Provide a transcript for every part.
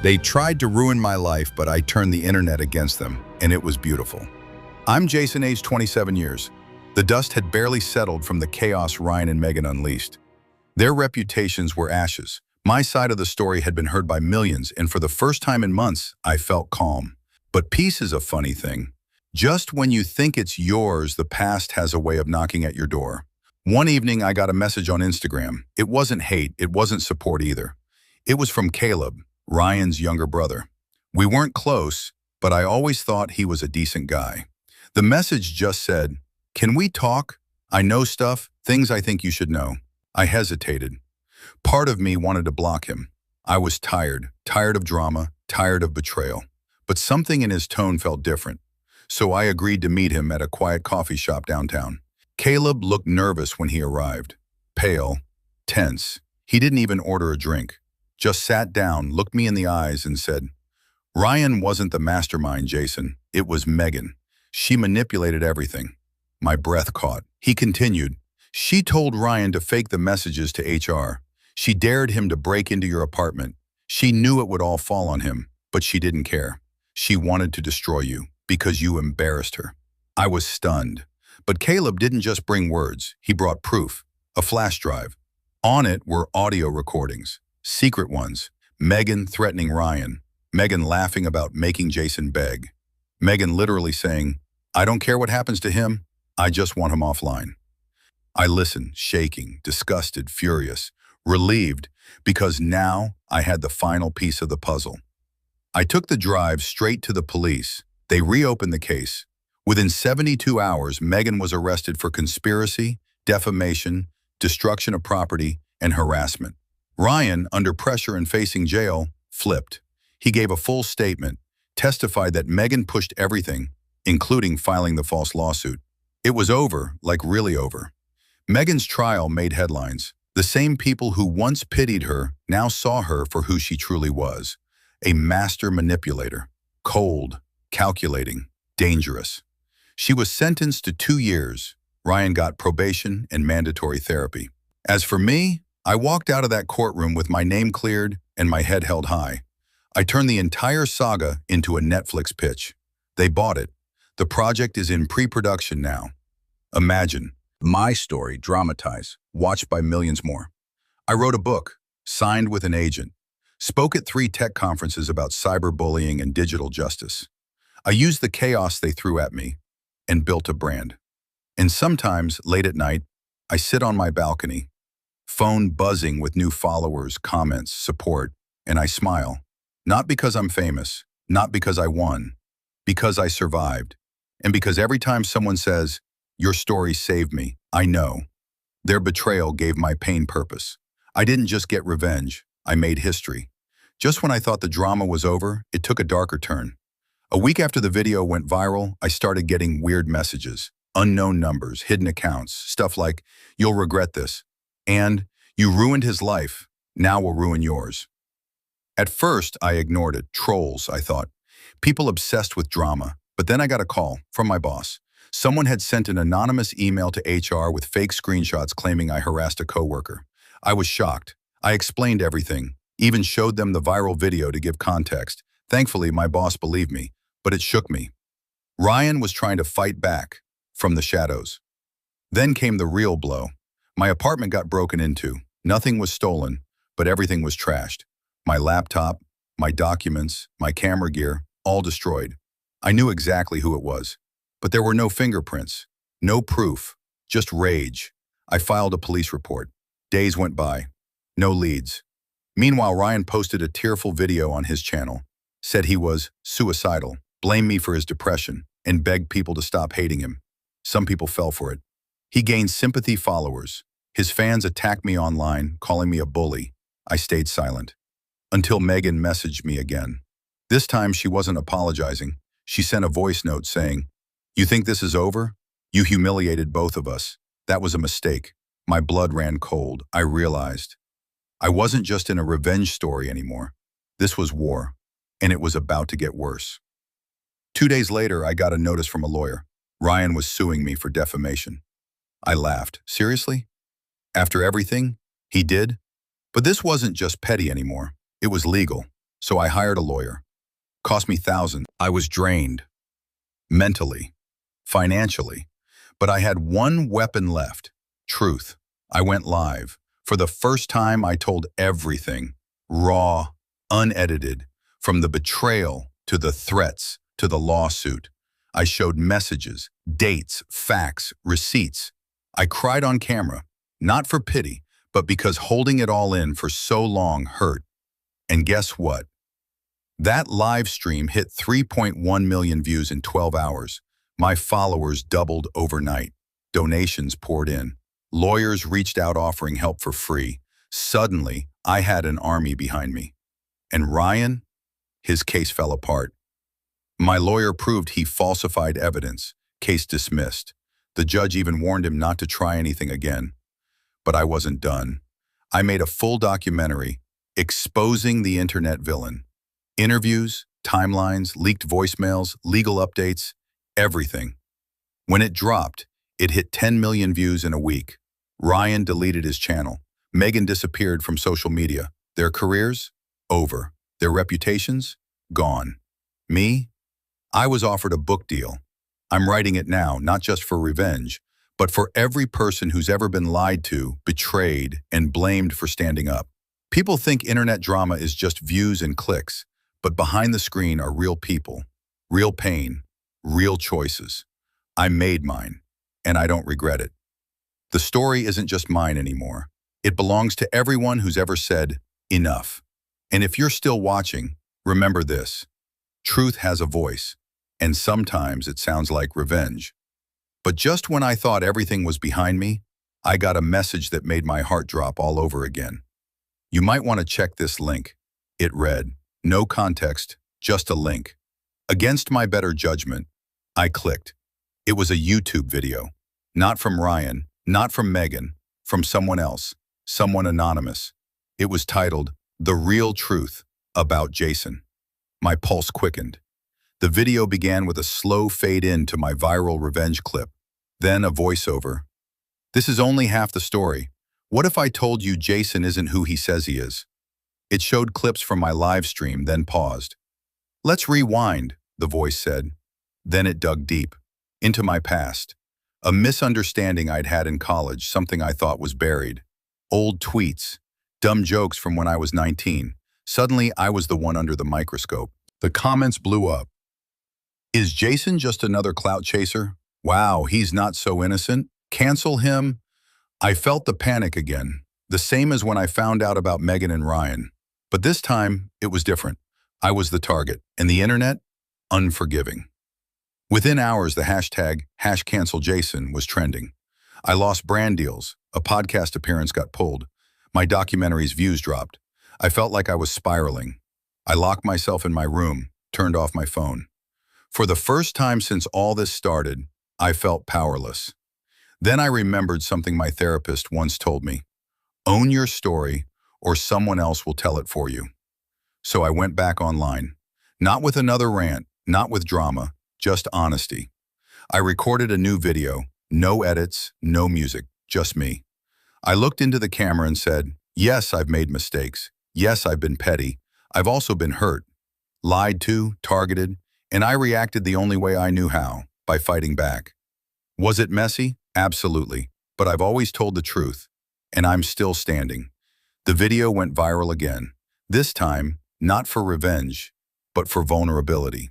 They tried to ruin my life, but I turned the internet against them, and it was beautiful. I'm Jason, age 27 years. The dust had barely settled from the chaos Ryan and Megan unleashed. Their reputations were ashes. My side of the story had been heard by millions, and for the first time in months, I felt calm. But peace is a funny thing. Just when you think it's yours, the past has a way of knocking at your door. One evening, I got a message on Instagram. It wasn't hate, it wasn't support either. It was from Caleb, Ryan's younger brother. We weren't close, but I always thought he was a decent guy. The message just said, "Can we talk? I know stuff, things I think you should know." I hesitated. Part of me wanted to block him. I was tired of drama, tired of betrayal. But something in his tone felt different. So I agreed to meet him at a quiet coffee shop downtown. Caleb looked nervous when he arrived. Pale, tense. He didn't even order a drink. Just sat down, looked me in the eyes and said, "Ryan wasn't the mastermind, Jason. It was Megan. She manipulated everything." My breath caught. He continued, "She told Ryan to fake the messages to HR. She dared him to break into your apartment. She knew it would all fall on him, but she didn't care. She wanted to destroy you because you embarrassed her." I was stunned. But Caleb didn't just bring words. He brought proof, a flash drive. On it were audio recordings, secret ones. Megan threatening Ryan. Megan laughing about making Jason beg. Megan literally saying, "I don't care what happens to him. I just want him offline." I listened, shaking, disgusted, furious, relieved, because now I had the final piece of the puzzle. I took the drive straight to the police. They reopened the case. Within 72 hours, Megan was arrested for conspiracy, defamation, destruction of property, and harassment. Ryan, under pressure and facing jail, flipped. He gave a full statement, testified that Megan pushed everything, including filing the false lawsuit. It was over, like really over. Megan's trial made headlines. The same people who once pitied her now saw her for who she truly was. A master manipulator. Cold, calculating, dangerous. She was sentenced to 2 years. Ryan got probation and mandatory therapy. As for me, I walked out of that courtroom with my name cleared and my head held high. I turned the entire saga into a Netflix pitch. They bought it. The project is in pre-production now. Imagine, my story dramatized, watched by millions more. I wrote a book, signed with an agent, spoke at 3 tech conferences about cyberbullying and digital justice. I used the chaos they threw at me and built a brand. And sometimes, late at night, I sit on my balcony, phone buzzing with new followers, comments, support, and I smile. Not because I'm famous, not because I won, because I survived. And because every time someone says, "Your story saved me," I know. Their betrayal gave my pain purpose. I didn't just get revenge, I made history. Just when I thought the drama was over, it took a darker turn. A week after the video went viral, I started getting weird messages, unknown numbers, hidden accounts, stuff like, "You'll regret this," and "You ruined his life, now we'll ruin yours." At first, I ignored it. Trolls, I thought. People obsessed with drama. But then I got a call from my boss. Someone had sent an anonymous email to HR with fake screenshots claiming I harassed a coworker. I was shocked. I explained everything, even showed them the viral video to give context. Thankfully, my boss believed me, but it shook me. Ryan was trying to fight back from the shadows. Then came the real blow. My apartment got broken into. Nothing was stolen, but everything was trashed. My laptop, my documents, my camera gear, all destroyed. I knew exactly who it was, but there were no fingerprints, no proof, just rage. I filed a police report. Days went by, no leads. Meanwhile, Ryan posted a tearful video on his channel, said he was suicidal, blamed me for his depression, and begged people to stop hating him. Some people fell for it. He gained sympathy followers. His fans attacked me online, calling me a bully. I stayed silent. Until Megan messaged me again. This time she wasn't apologizing. She sent a voice note saying, "You think this is over? You humiliated both of us. That was a mistake." My blood ran cold. I realized I wasn't just in a revenge story anymore. This was war, and it was about to get worse. 2 days later, I got a notice from a lawyer. Ryan was suing me for defamation. I laughed. Seriously? After everything he did? But this wasn't just petty anymore. It was legal. So I hired a lawyer. Cost me thousands. I was drained. Mentally. Financially. But I had one weapon left. Truth. I went live. For the first time, I told everything. Raw. Unedited. From the betrayal to the threats to the lawsuit. I showed messages, dates, facts, receipts. I cried on camera. Not for pity, but because holding it all in for so long hurt. And guess what? That live stream hit 3.1 million views in 12 hours. My followers doubled overnight. Donations poured in. Lawyers reached out offering help for free. Suddenly, I had an army behind me. And Ryan? His case fell apart. My lawyer proved he falsified evidence. Case dismissed. The judge even warned him not to try anything again. But I wasn't done. I made a full documentary exposing the internet villain. Interviews, timelines, leaked voicemails, legal updates, everything. When it dropped, it hit 10 million views in a week. Ryan deleted his channel. Megan disappeared from social media. Their careers? Over. Their reputations? Gone. Me? I was offered a book deal. I'm writing it now, not just for revenge, but for every person who's ever been lied to, betrayed, and blamed for standing up. People think internet drama is just views and clicks, but behind the screen are real people, real pain, real choices. I made mine, and I don't regret it. The story isn't just mine anymore. It belongs to everyone who's ever said, enough. And if you're still watching, remember this. Truth has a voice, and sometimes it sounds like revenge. But just when I thought everything was behind me, I got a message that made my heart drop all over again. You might want to check this link. It read, no context, just a link. Against my better judgment, I clicked. It was a YouTube video. Not from Ryan, not from Megan, from someone else, someone anonymous. It was titled, The Real Truth About Jason. My pulse quickened. The video began with a slow fade in to my viral revenge clip. Then a voiceover. This is only half the story. What if I told you Jason isn't who he says he is? It showed clips from my live stream, then paused. Let's rewind, the voice said. Then it dug deep, into my past. A misunderstanding I'd had in college, something I thought was buried. Old tweets, dumb jokes from when I was 19. Suddenly, I was the one under the microscope. The comments blew up. Is Jason just another clout chaser? Wow, he's not so innocent. Cancel him? I felt the panic again, the same as when I found out about Megan and Ryan. But this time, it was different. I was the target, and the internet, unforgiving. Within hours, the hashtag #CancelJason was trending. I lost brand deals, a podcast appearance got pulled, my documentary's views dropped. I felt like I was spiraling. I locked myself in my room, turned off my phone. For the first time since all this started, I felt powerless. Then I remembered something my therapist once told me. Own your story, or someone else will tell it for you. So I went back online. Not with another rant, not with drama, just honesty. I recorded a new video, no edits, no music, just me. I looked into the camera and said, yes, I've made mistakes. Yes, I've been petty. I've also been hurt, lied to, targeted, and I reacted the only way I knew how, by fighting back. Was it messy? Absolutely. But I've always told the truth, and I'm still standing. The video went viral again. This time, not for revenge, but for vulnerability.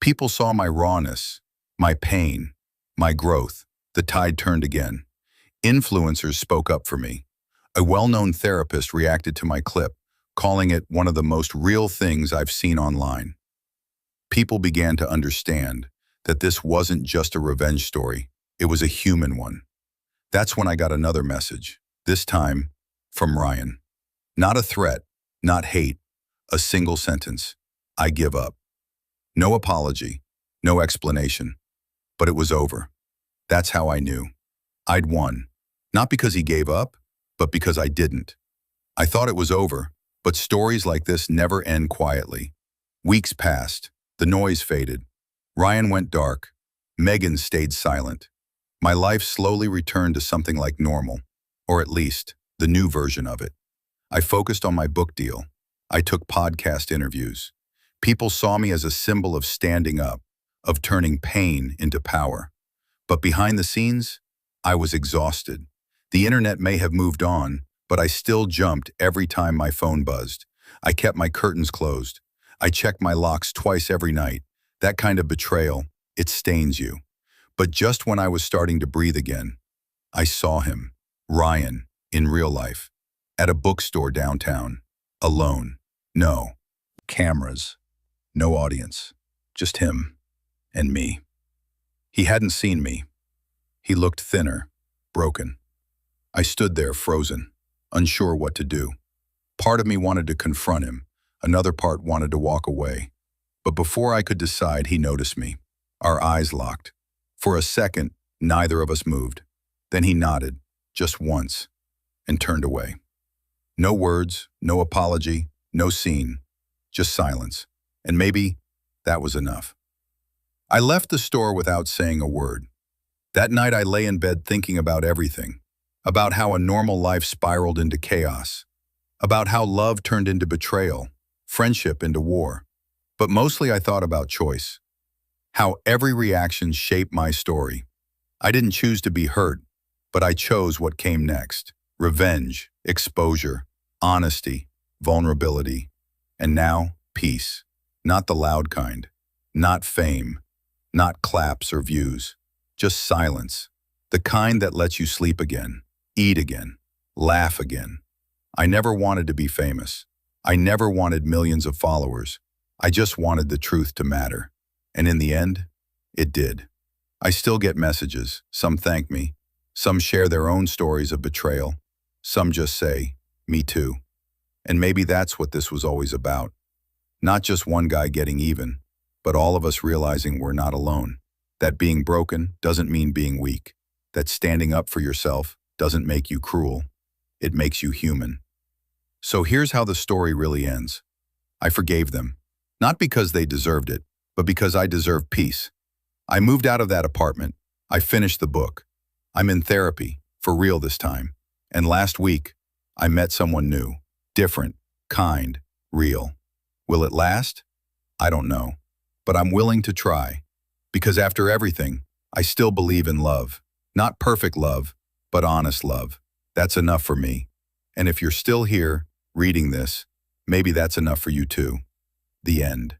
People saw my rawness, my pain, my growth. The tide turned again. Influencers spoke up for me. A well-known therapist reacted to my clip, calling it one of the most real things I've seen online. People began to understand that this wasn't just a revenge story, it was a human one. That's when I got another message, this time from Ryan. Not a threat, not hate, a single sentence. I give up. No apology, no explanation. But it was over. That's how I knew. I'd won. Not because he gave up, but because I didn't. I thought it was over, but stories like this never end quietly. Weeks passed. The noise faded. Ryan went dark. Megan stayed silent. My life slowly returned to something like normal, or at least, the new version of it. I focused on my book deal. I took podcast interviews. People saw me as a symbol of standing up, of turning pain into power. But behind the scenes, I was exhausted. The internet may have moved on, but I still jumped every time my phone buzzed. I kept my curtains closed. I checked my locks twice every night. That kind of betrayal, it stains you. But just when I was starting to breathe again, I saw him, Ryan, in real life, at a bookstore downtown, alone. No cameras, no audience, just him and me. He hadn't seen me. He looked thinner, broken. I stood there frozen, unsure what to do. Part of me wanted to confront him. Another part wanted to walk away. But before I could decide, he noticed me. Our eyes locked. For a second, neither of us moved. Then he nodded, just once, and turned away. No words, no apology, no scene, just silence. And maybe that was enough. I left the store without saying a word. That night I lay in bed thinking about everything, about how a normal life spiraled into chaos, about how love turned into betrayal, friendship into war. But mostly I thought about choice, how every reaction shaped my story. I didn't choose to be hurt, but I chose what came next. Revenge, exposure, honesty, vulnerability, and now peace. Not the loud kind, not fame, not claps or views, just silence. The kind that lets you sleep again, eat again, laugh again. I never wanted to be famous. I never wanted millions of followers. I just wanted the truth to matter. And in the end, it did. I still get messages. Some thank me. Some share their own stories of betrayal. Some just say, "Me too." And maybe that's what this was always about. Not just one guy getting even, but all of us realizing we're not alone. That being broken doesn't mean being weak. That standing up for yourself doesn't make you cruel. It makes you human. So here's how the story really ends. I forgave them. Not because they deserved it, but because I deserve peace. I moved out of that apartment. I finished the book. I'm in therapy, for real this time. And last week, I met someone new, different, kind, real. Will it last? I don't know. But I'm willing to try. Because after everything, I still believe in love. Not perfect love, but honest love. That's enough for me. And if you're still here, reading this, maybe that's enough for you too. The end.